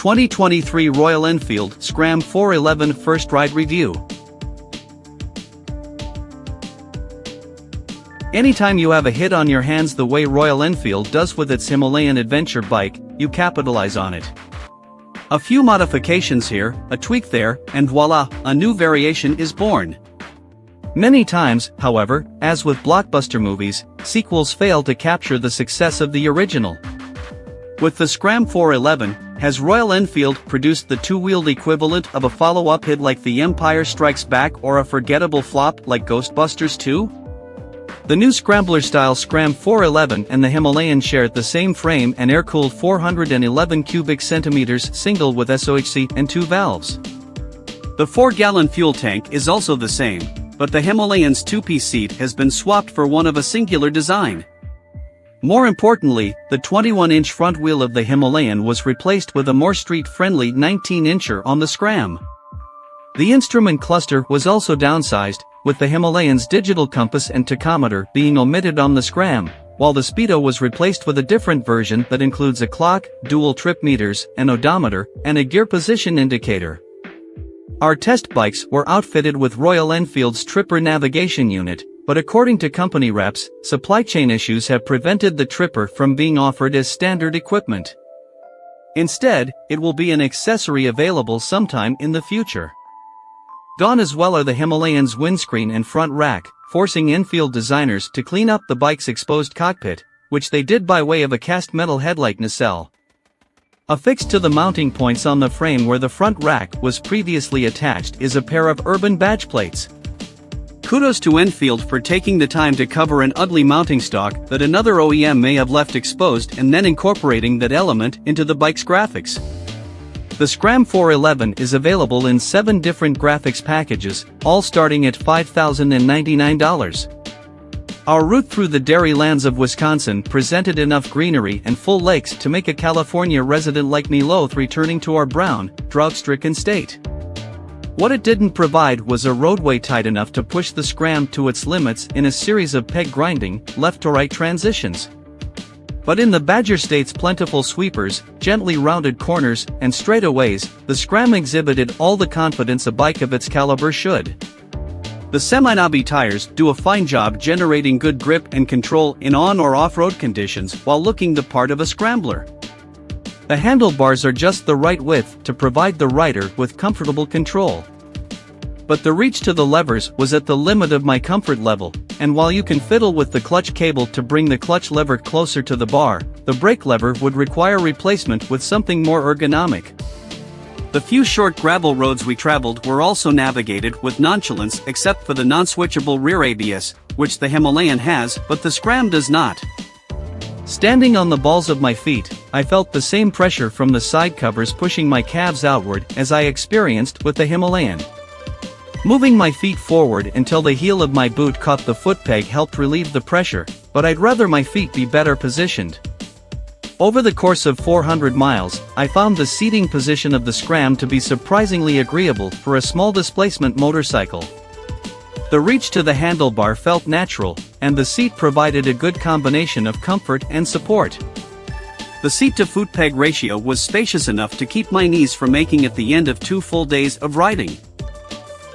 2023 Royal Enfield Scram 411 First Ride Review. Anytime you have a hit on your hands the way Royal Enfield does with its Himalayan adventure bike, you capitalize on it. A few modifications here, a tweak there, and voila, a new variation is born. Many times, however, as with blockbuster movies, sequels fail to capture the success of the original. With the Scram 411, has Royal Enfield produced the two-wheeled equivalent of a follow-up hit like The Empire Strikes Back or a forgettable flop like Ghostbusters 2? The new Scrambler-style Scram 411 and the Himalayan share the same frame and air-cooled 411 cubic centimeters single with SOHC and 2 valves. The 4-gallon fuel tank is also the same, but the Himalayan's two-piece seat has been swapped for one of a singular design. More importantly, the 21-inch front wheel of the Himalayan was replaced with a more street-friendly 19-incher on the Scram. The instrument cluster was also downsized, with the Himalayan's digital compass and tachometer being omitted on the Scram, while the speedo was replaced with a different version that includes a clock, dual trip meters, an odometer, and a gear position indicator. Our test bikes were outfitted with Royal Enfield's Tripper navigation unit, but according to company reps, supply chain issues have prevented the Tripper from being offered as standard equipment. Instead, it will be an accessory available sometime in the future. Gone as well are the Himalayan's windscreen and front rack, forcing Enfield designers to clean up the bike's exposed cockpit, which they did by way of a cast metal headlight nacelle. Affixed to the mounting points on the frame where the front rack was previously attached is a pair of urban badge plates. Kudos to Enfield for taking the time to cover an ugly mounting stock that another OEM may have left exposed and then incorporating that element into the bike's graphics. The Scram 411 is available in 7 different graphics packages, all starting at $5,099. Our route through the dairy lands of Wisconsin presented enough greenery and full lakes to make a California resident like me loath returning to our brown, drought-stricken state. What it didn't provide was a roadway tight enough to push the Scram to its limits in a series of peg-grinding, left-to-right transitions. But in the Badger State's plentiful sweepers, gently rounded corners, and straightaways, the Scram exhibited all the confidence a bike of its caliber should. The semi-knobby tires do a fine job generating good grip and control in on- or off-road conditions while looking the part of a scrambler. The handlebars are just the right width to provide the rider with comfortable control. But the reach to the levers was at the limit of my comfort level, and while you can fiddle with the clutch cable to bring the clutch lever closer to the bar, the brake lever would require replacement with something more ergonomic. The few short gravel roads we traveled were also navigated with nonchalance except for the non-switchable rear ABS, which the Himalayan has but the Scram does not. Standing on the balls of my feet, I felt the same pressure from the side covers pushing my calves outward as I experienced with the Himalayan. Moving my feet forward until the heel of my boot caught the foot peg helped relieve the pressure, but I'd rather my feet be better positioned. Over the course of 400 miles, I found the seating position of the Scram to be surprisingly agreeable for a small displacement motorcycle. The reach to the handlebar felt natural, and the seat provided a good combination of comfort and support. The seat-to-foot peg ratio was spacious enough to keep my knees from aching at the end of 2 full days of riding.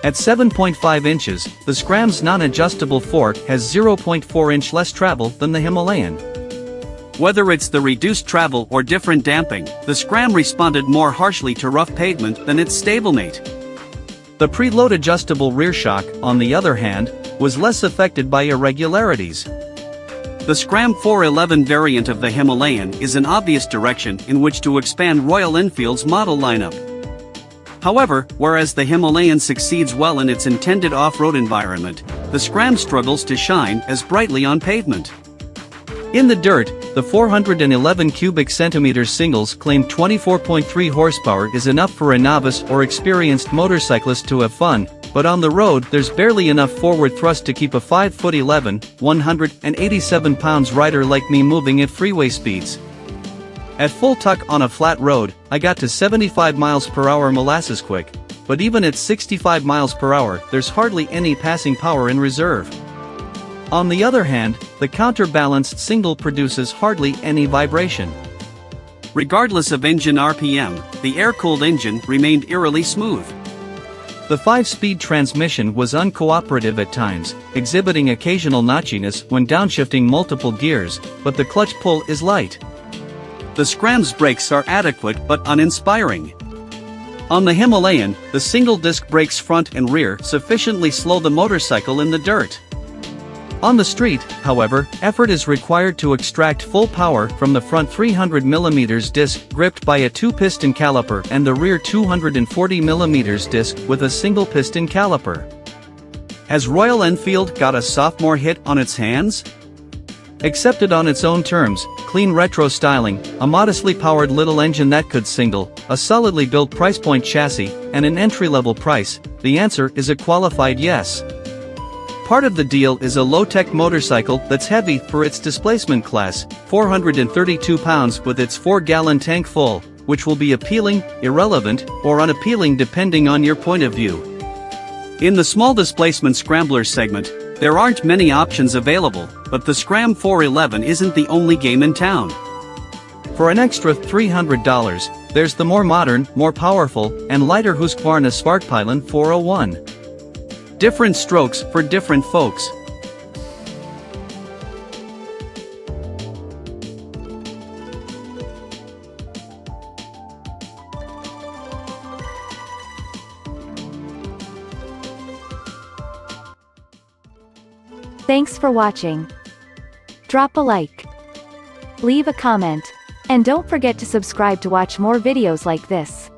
At 7.5 inches, the Scram's non-adjustable fork has 0.4 inch less travel than the Himalayan. Whether it's the reduced travel or different damping, the Scram responded more harshly to rough pavement than its stablemate. The preload adjustable rear shock, on the other hand, was less affected by irregularities. The Scram 411 variant of the Himalayan is an obvious direction in which to expand Royal Enfield's model lineup. However, whereas the Himalayan succeeds well in its intended off-road environment, the Scram struggles to shine as brightly on pavement. In the dirt, the 411 cubic centimeters singles claim 24.3 horsepower is enough for a novice or experienced motorcyclist to have fun, but on the road there's barely enough forward thrust to keep a 5'11", 187 pounds rider like me moving at freeway speeds. At full tuck on a flat road, I got to 75 miles per hour molasses quick, but even at 65 miles per hour there's hardly any passing power in reserve. On the other hand, the counterbalanced single produces hardly any vibration. Regardless of engine RPM, the air-cooled engine remained eerily smooth. The 5-speed transmission was uncooperative at times, exhibiting occasional notchiness when downshifting multiple gears, but the clutch pull is light. The Scram's brakes are adequate but uninspiring. On the Himalayan, the single-disc brakes front and rear sufficiently slow the motorcycle in the dirt. On the street, however, effort is required to extract full power from the front 300mm disc gripped by a 2-piston caliper and the rear 240mm disc with a single-piston caliper. Has Royal Enfield got a sophomore hit on its hands? Accepted on its own terms, clean retro styling, a modestly powered little engine that could single, a solidly built price point chassis, and an entry-level price, the answer is a qualified yes. Part of the deal is a low-tech motorcycle that's heavy for its displacement class, 432 pounds with its 4-gallon tank full, which will be appealing, irrelevant, or unappealing depending on your point of view. In the small displacement Scrambler segment, there aren't many options available, but the Scram 411 isn't the only game in town. For an extra $300, there's the more modern, more powerful, and lighter Husqvarna Sparkpilot 401. Different strokes for different folks. Thanks for watching. Drop a like, leave a comment, and don't forget to subscribe to watch more videos like this.